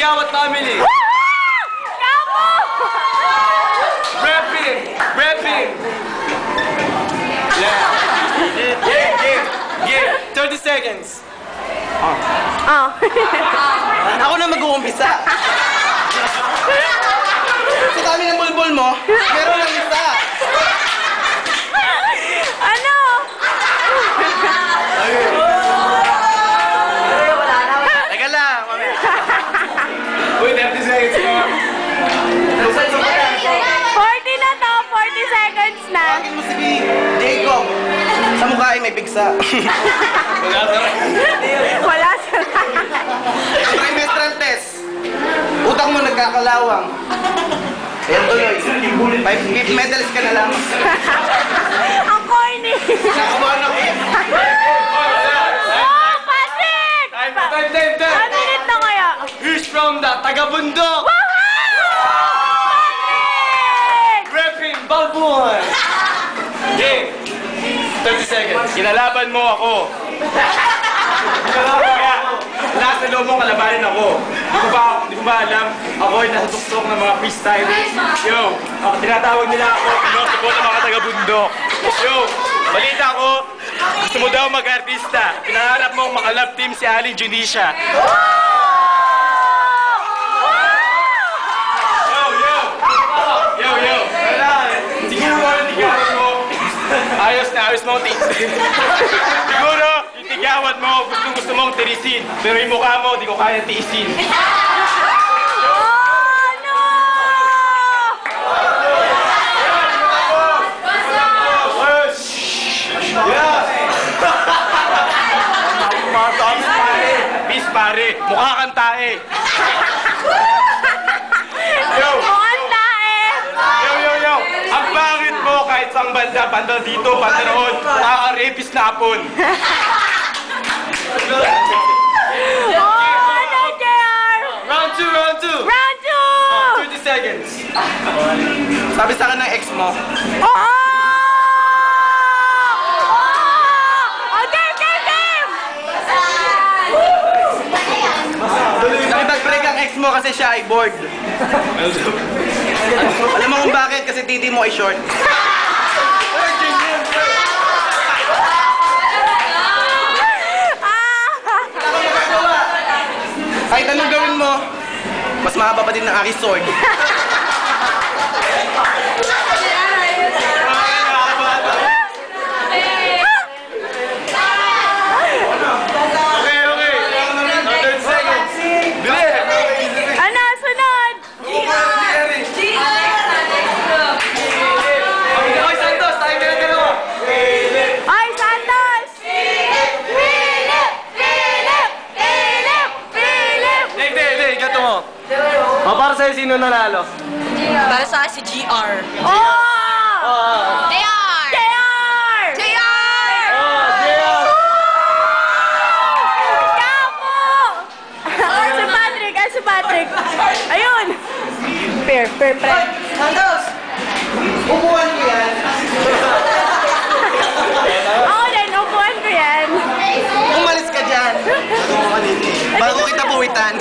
Tigawat family. Kapo! Repping. Yeah. 30 seconds. Oh. Ako na mag-uumpisa. Sa dami ng bulbul mo, meron lang isa. Ano? Teka lang, mamaya. Uy, 30 seconds na. 40 na to, 40 seconds na. Tawagin mo si Jacob. Sa mukha ay may pigsa. Wala sila. Trimestral test. Utak mo nagkakalawang. Ayan tuloy. 5th medalist ka na lang. Ang corny. Nakabuhan ako yan. Oh, Patrick! Time. 1 minute na kaya. Who's from the Tagabundok? Patrick! Repping Balbuon. Game. 30 seconds. Kinalaban mo ako. Kaya, lahat na loob mo kalabanin ako. Di ko ba alam? Ako ay nasutuksok ng mga freestylers. Yo, tinatawag nila ako, pinosoko ng mga taga-bundok. Yo, balita ko, gusto mo daw mag-artista. Pinangarap mo makalab team si Ali Junisha. Yo. Tigawat mo. Ayos mo. Siguro, yung tigawat mo, gusto mong tirisin. Pero yung mukha mo, di ko kaya tiisin. Peace pare, mukha kang tae. Yo. Ang pangit mo kahit sang banda dito, banda roon, nakaka-rapist na apon. Ano, JR? Round 2. Round 2! 30 seconds. Sabi sa akin ng ex mo, Oh! Game! nakipag-break ang ex mo kasi siya ay bored. Alam mo kung bakit? Kasi titi mo ay short. Kahit anong gawin mo, mas mahaba pa din ng aking sword. Ano, sunod? Ay, Santos! Philip! Gato mo. Para sa'yo, sino nanalo? Para sa si GR. Oh! JR! JR! JR! Kapo! Si Patrick. Ayun! Fair friend. Santos! Upuan ko yan. Ako din, upuan ko yan. Umalis ka dyan. Bago kita puwitan.